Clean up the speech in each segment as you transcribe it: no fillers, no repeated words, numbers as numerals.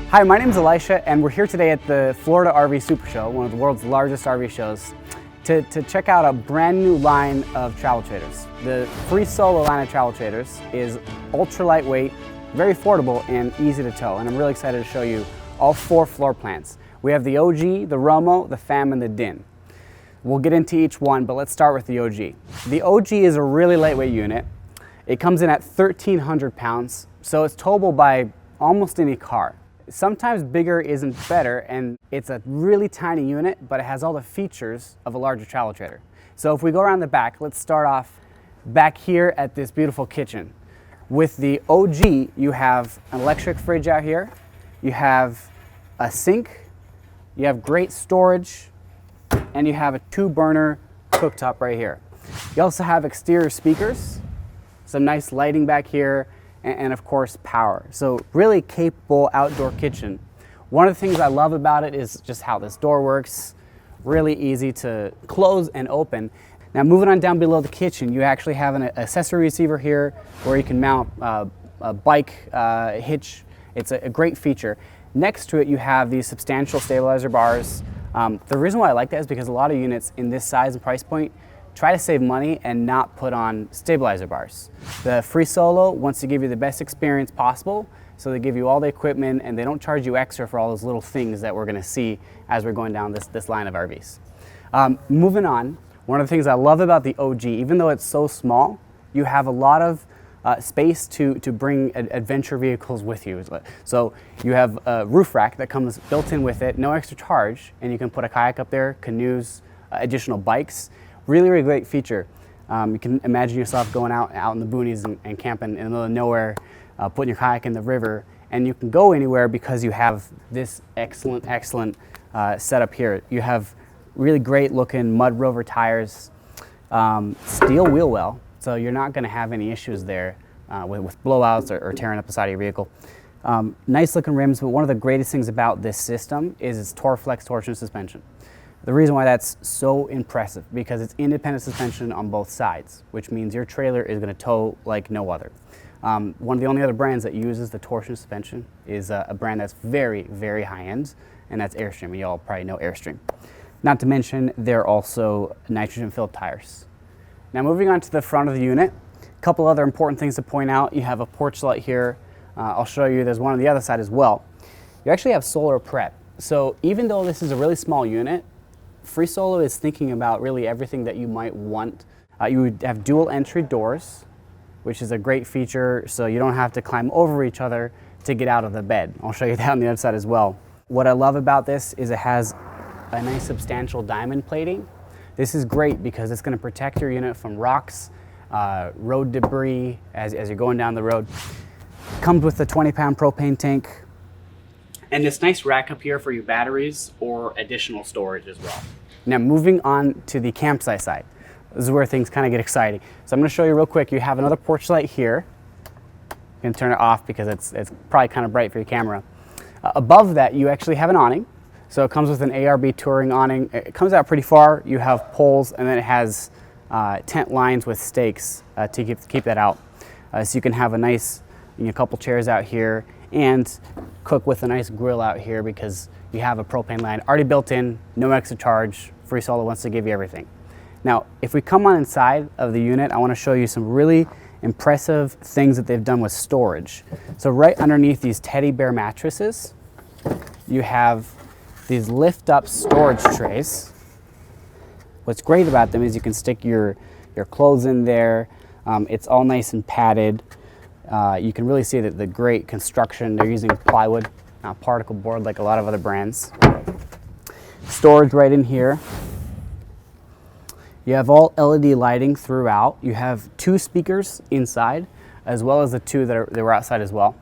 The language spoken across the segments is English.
Hi, my name is Elisha, and we're here today at the Florida RV Super Show, one of the world's largest RV shows, to check out a brand new line of travel trailers. The Free Solo line of travel trailers is ultra lightweight, very affordable, and easy to tow. And I'm really excited to show you all 4 floor plans. We have the OG, the Romo, the Fam, and the Din. We'll get into each one, but let's start with the OG. The OG is a really lightweight unit. It comes in at 1,300 pounds, so it's towable by almost any car. Sometimes bigger isn't better, and it's a really tiny unit, but it has all the features of a larger travel trailer. So if we go around the back, let's start off back here at this beautiful kitchen. With the OG, you have an electric fridge out here, you have a sink, you have great storage, and you have a 2-burner cooktop right here. You also have exterior speakers, some nice lighting back here, and of course power. So really capable outdoor kitchen. One of the things I love about it is just how this door works. Really easy to close and open. Now moving on down below the kitchen, you actually have an accessory receiver here where you can mount a bike hitch. It's a great feature. Next to it you have these substantial stabilizer bars. The reason why I like that is because a lot of units in this size and price point try to save money and not put on stabilizer bars. The Free Solo wants to give you the best experience possible, so they give you all the equipment and they don't charge you extra for all those little things that we're going to see as we're going down this line of RVs. Moving on, one of the things I love about the OG, even though it's so small, you have a lot of space to bring adventure vehicles with you. So you have a roof rack that comes built in with it, no extra charge, and you can put a kayak up there, canoes, additional bikes. Really, really great feature. You can imagine yourself going out in the boonies and camping in the middle of nowhere, putting your kayak in the river, and you can go anywhere because you have this excellent setup here. You have really great looking mud rover tires, steel wheel well, so you're not going to have any issues there with blowouts or tearing up the side of your vehicle. Nice looking rims, but one of the greatest things about this system is its Torflex torsion suspension. The reason why that's so impressive, because it's independent suspension on both sides, which means your trailer is going to tow like no other. One of the only other brands that uses the torsion suspension is a brand that's very, very high-end, and that's Airstream. You all probably know Airstream. Not to mention, they're also nitrogen-filled tires. Now moving on to the front of the unit, a couple other important things to point out. You have a porch light here. I'll show you, there's one on the other side as well. You actually have solar prep. So even though this is a really small unit, Free Solo is thinking about really everything that you might want. You would have dual entry doors, which is a great feature, so you don't have to climb over each other to get out of the bed. I'll show you that on the other side as well. What I love about this is it has a nice substantial diamond plating. This is great because it's going to protect your unit from rocks, road debris as you're going down the road. Comes with a 20-pound propane tank, and this nice rack up here for your batteries or additional storage as well. Now moving on to the campsite side. This is where things kind of get exciting. So I'm going to show you real quick. You have another porch light here. You can turn it off because it's probably kind of bright for your camera. Above that you actually have an awning. So it comes with an ARB touring awning. It comes out pretty far. You have poles, and then it has tent lines with stakes to keep that out. So you can have a nice, couple chairs out here and cook with a nice grill out here because you have a propane line already built in, no extra charge. Free Solo wants to give you everything. Now, if we come on inside of the unit, I want to show you some really impressive things that they've done with storage. So right underneath these teddy bear mattresses, you have these lift-up storage trays. What's great about them is you can stick your clothes in there. It's all nice and padded. You can really see that the great construction. They're using plywood, not particle board like a lot of other brands. Storage right in here. You have all LED lighting throughout. You have 2 speakers inside, as well as the 2 that were outside as well.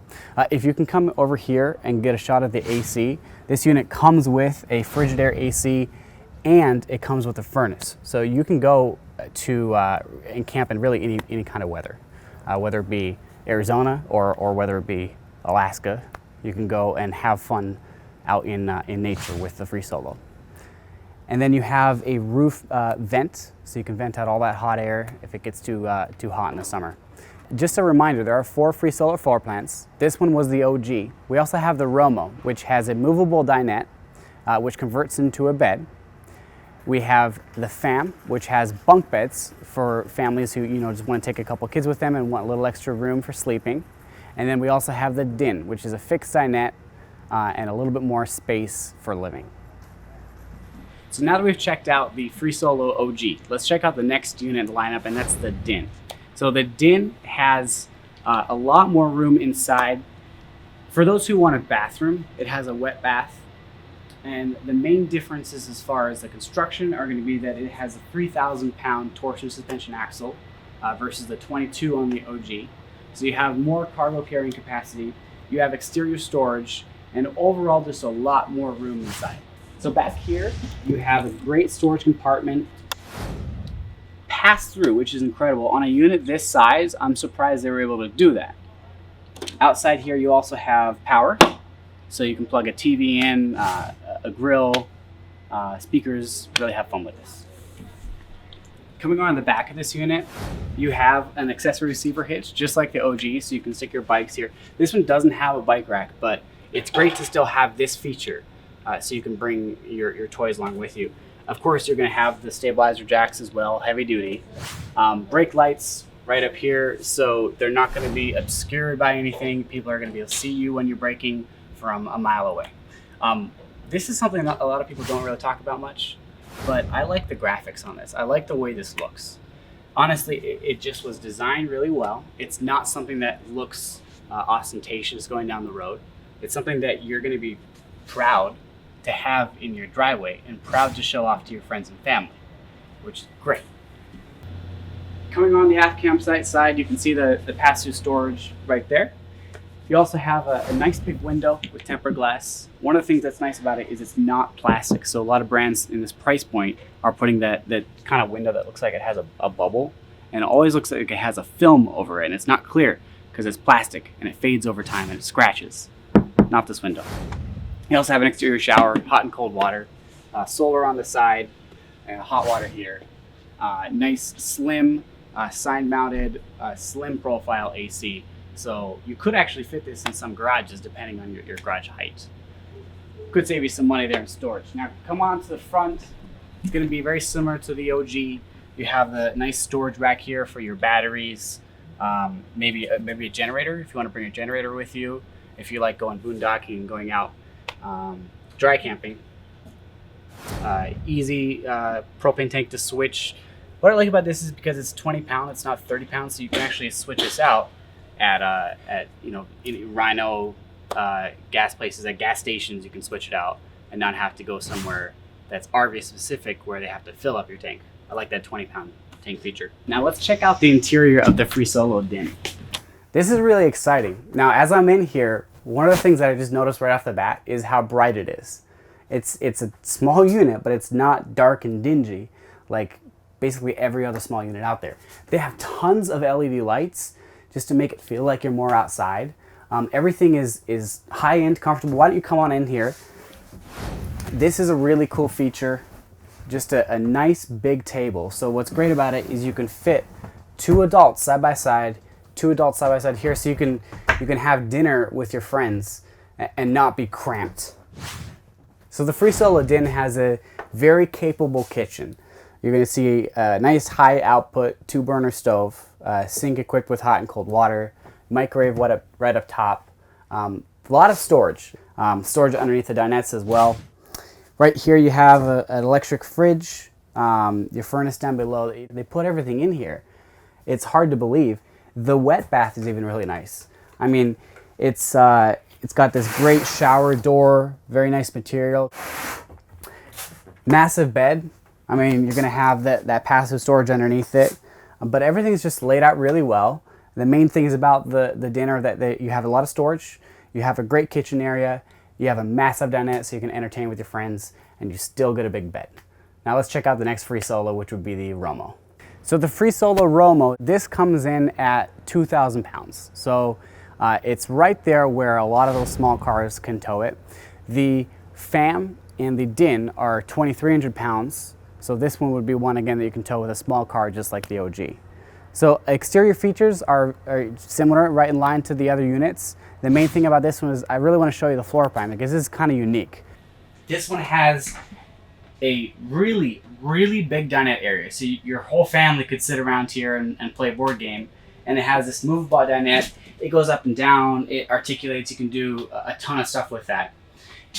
If you can come over here and get a shot of the AC, this unit comes with a Frigidaire AC, and it comes with a furnace. So you can go to and camp in really any kind of weather, whether it be Arizona or whether it be Alaska. You can go and have fun out in nature with the Free Solo. And then you have a roof vent, so you can vent out all that hot air if it gets too hot in the summer. Just a reminder, there are 4 Free Solo floor plans. This one was the OG. We also have the Romo, which has a movable dinette, which converts into a bed. We have the Fam, which has bunk beds for families who just want to take a couple kids with them and want a little extra room for sleeping. And then we also have the Din, which is a fixed dinette and a little bit more space for living. So now that we've checked out the Free Solo OG, let's check out the next unit in the lineup, and that's the Din. So the Din has a lot more room inside. For those who want a bathroom, it has a wet bath. And the main differences as far as the construction are going to be that it has a 3,000-pound torsion suspension axle versus the 22 on the OG. So you have more cargo carrying capacity, you have exterior storage, and overall just a lot more room inside. So back here, you have a great storage compartment, pass through, which is incredible. On a unit this size, I'm surprised they were able to do that. Outside here, you also have power. So you can plug a TV in, a grill, speakers, really have fun with this. Coming on the back of this unit, you have an accessory receiver hitch, just like the OG, so you can stick your bikes here. This one doesn't have a bike rack, but it's great to still have this feature, so you can bring your toys along with you. Of course, you're gonna have the stabilizer jacks as well, heavy duty. Brake lights right up here, so they're not gonna be obscured by anything. People are gonna be able to see you when you're braking from a mile away. This is something that a lot of people don't really talk about much, but I like the graphics on this. I like the way this looks. Honestly, it just was designed really well. It's not something that looks ostentatious going down the road. It's something that you're going to be proud to have in your driveway and proud to show off to your friends and family, which is great. Coming on the aft campsite side, you can see the pass-through storage right there. You also have a nice big window with tempered glass. One of the things that's nice about it is it's not plastic. So a lot of brands in this price point are putting that kind of window that looks like it has a bubble, and it always looks like it has a film over it, and it's not clear because it's plastic and it fades over time and it scratches. Not this window. You also have an exterior shower, hot and cold water, solar on the side, and a hot water heater. Nice slim, side-mounted, slim profile AC. So you could actually fit this in some garages depending on your garage height. Could save you some money there in storage. Now come on to the front. It's going to be very similar to the OG. You have the nice storage rack here for your batteries, maybe a generator if you want to bring a generator with you, if you like going boondocking and going out dry camping. Easy propane tank to switch. What I like about this is because it's 20 pounds, it's not 30 pounds, so you can actually switch this out at in Rhino gas places, at gas stations. You can switch it out and not have to go somewhere that's RV specific where they have to fill up your tank. I like that 20-pound tank feature. Now let's check out the interior of the Free Solo Din. This is really exciting. Now as I'm in here, one of the things that I just noticed right off the bat is how bright it is. It's a small unit, but it's not dark and dingy like basically every other small unit out there. They have tons of LED lights just to make it feel like you're more outside. Everything is high-end, comfortable. Why don't you come on in here? This is a really cool feature, just a nice big table. So what's great about it is you can fit 2 adults side by side, 2 adults side by side here, so you can have dinner with your friends and not be cramped. So the Free Solo Din has a very capable kitchen. You're going to see a nice high output 2-burner stove, sink equipped with hot and cold water, microwave right up top, a lot of storage, storage underneath the dinettes as well. Right here you have an electric fridge, your furnace down below. They put everything in here. It's hard to believe. The wet bath is even really nice. I mean, it's got this great shower door, very nice material. Massive bed. I mean, you're gonna have that passive storage underneath it, but everything's just laid out really well. The main thing is about the dinner that you have a lot of storage, you have a great kitchen area, you have a massive dinette so you can entertain with your friends, and you still get a big bed. Now let's check out the next Free Solo, which would be the Romo. So the Free Solo Romo, this comes in at 2,000 pounds. So it's right there where a lot of those small cars can tow it. The Fam and the Din are 2,300 pounds. So this one would be one again that you can tow with a small car just like the OG. So exterior features are similar, right in line to the other units. The main thing about this one is I really want to show you the floor plan because this is kind of unique. This one has a really big dinette area. So your whole family could sit around here and play a board game. And it has this movable dinette. It goes up and down, it articulates, you can do a ton of stuff with that.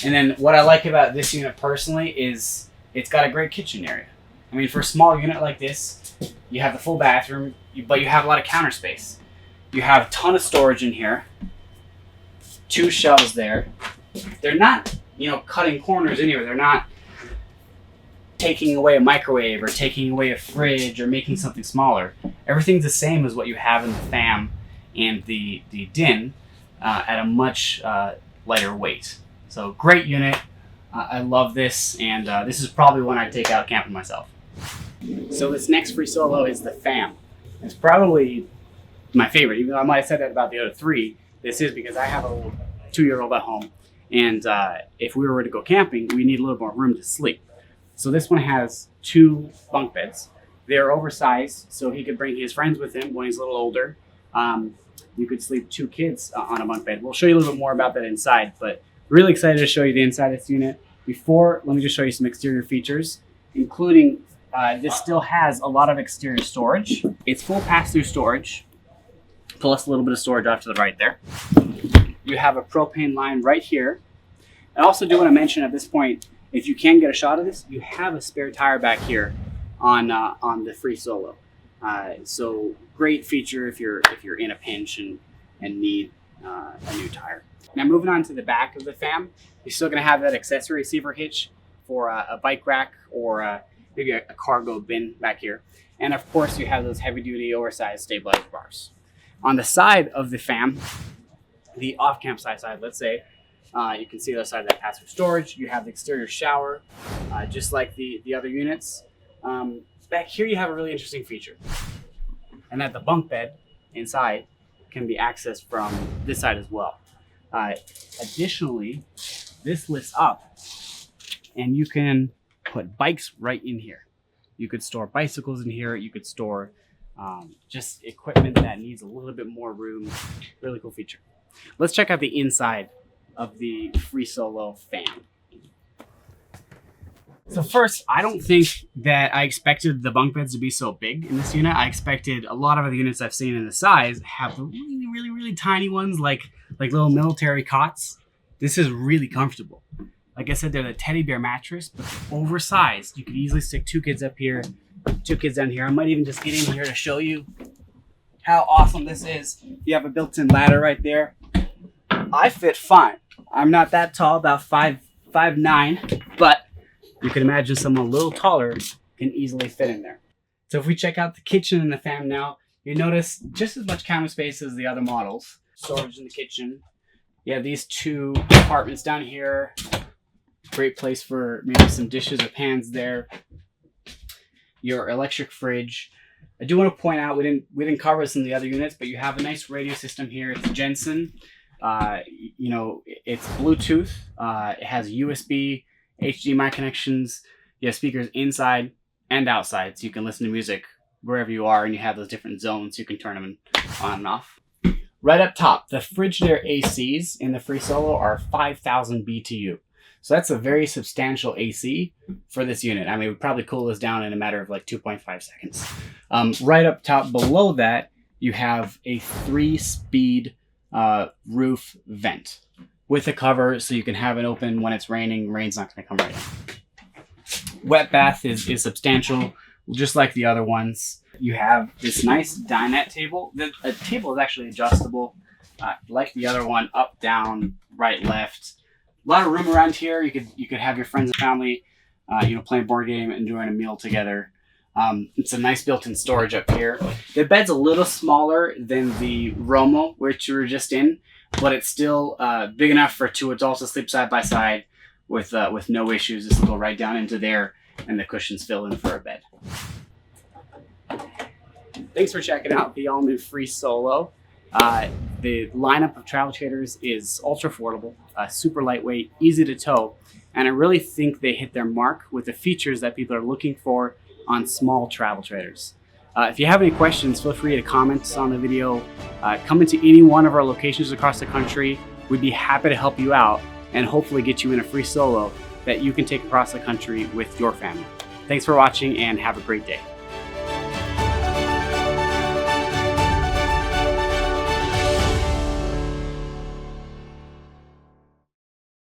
And then what I like about this unit personally is it's got a great kitchen area. I mean, for a small unit like this, you have the full bathroom, but you have a lot of counter space. You have a ton of storage in here, 2 shelves there. They're not, cutting corners anywhere. They're not taking away a microwave or taking away a fridge or making something smaller. Everything's the same as what you have in the FAM and the DIN at a much lighter weight. So great unit. I love this, and this is probably one I'd take out camping myself. So this next Free Solo is the FAM. It's probably my favorite, even though I might have said that about the other 3. This is because I have a little 2-year-old at home, and if we were to go camping, we need a little more room to sleep. So this one has 2 bunk beds. They're oversized, so he could bring his friends with him when he's a little older. You could sleep 2 kids on a bunk bed. We'll show you a little bit more about that inside, but really excited to show you the inside of this unit. Before, let me just show you some exterior features, including this still has a lot of exterior storage. It's full pass-through storage, plus a little bit of storage off to the right there. You have a propane line right here. I also do want to mention at this point, if you can get a shot of this, you have a spare tire back here on the Free Solo. So great feature if you're in a pinch and need a new tire. Now moving on to the back of the FAM, you're still going to have that accessory receiver hitch for a bike rack or maybe a cargo bin back here. And of course you have those heavy duty oversized stabilizer bars. On the side of the FAM, the off campsite side, let's say, you can see the other side of that pass-through storage. You have the exterior shower, just like the other units. Back here you have a really interesting feature, and that the bunk bed inside can be accessed from this side as well. Additionally, this lifts up and you can put bikes right in here. You could store bicycles in here. You could store just equipment that needs a little bit more room. Really cool feature. Let's check out the inside of the Free Solo FAM. So first, I don't think that I expected the bunk beds to be so big in this unit. I expected a lot of other units I've seen in the size have the really tiny ones like little military cots. This is really comfortable. Like I said, they're the teddy bear mattress, but they're oversized. You could easily stick 2 kids up here, 2 kids down here. I might even just get in here to show you how awesome this is. You have a built-in ladder right there. I fit fine. I'm not that tall, about 5'9", but you can imagine someone a little taller can easily fit in there. So if we check out the kitchen in the FAM now, you notice just as much counter space as the other models. Storage in the kitchen. You have these 2 compartments down here. Great place for maybe some dishes or pans there. Your electric fridge. I do want to point out, we didn't cover this in the other units, but you have a nice radio system here. It's Jensen. It's Bluetooth. It has USB, HDMI connections. You have speakers inside and outside, so you can listen to music wherever you are, and you have those different zones. You can turn them on and off. Right up top, the Frigidaire ACs in the Free Solo are 5,000 BTU. So that's a very substantial AC for this unit. I mean, we'd probably cool this down in a matter of like 2.5 seconds. Right up top below that, you have a 3-speed roof vent with a cover so you can have it open when it's raining. Rain's not going to come right in. Wet bath is substantial, just like the other ones. You have this nice dinette table. The table is actually adjustable, like the other one, up, down, right, left. A lot of room around here. You could have your friends and family, playing a board game and doing a meal together. It's a nice built-in storage up here. The bed's a little smaller than the Romo, which you were just in, but it's still big enough for 2 adults to sleep side by side with no issues. This will go right down into there, and the cushions fill in for a bed. Thanks for checking out the all-new Free Solo. The lineup of travel trailers is ultra affordable, super lightweight, easy to tow, and I really think they hit their mark with the features that people are looking for on small travel trailers. If you have any questions, feel free to comment on the video. Come into any one of our locations across the country. We'd be happy to help you out and hopefully get you in a free solo that you can take across the country with your family. Thanks for watching and have a great day.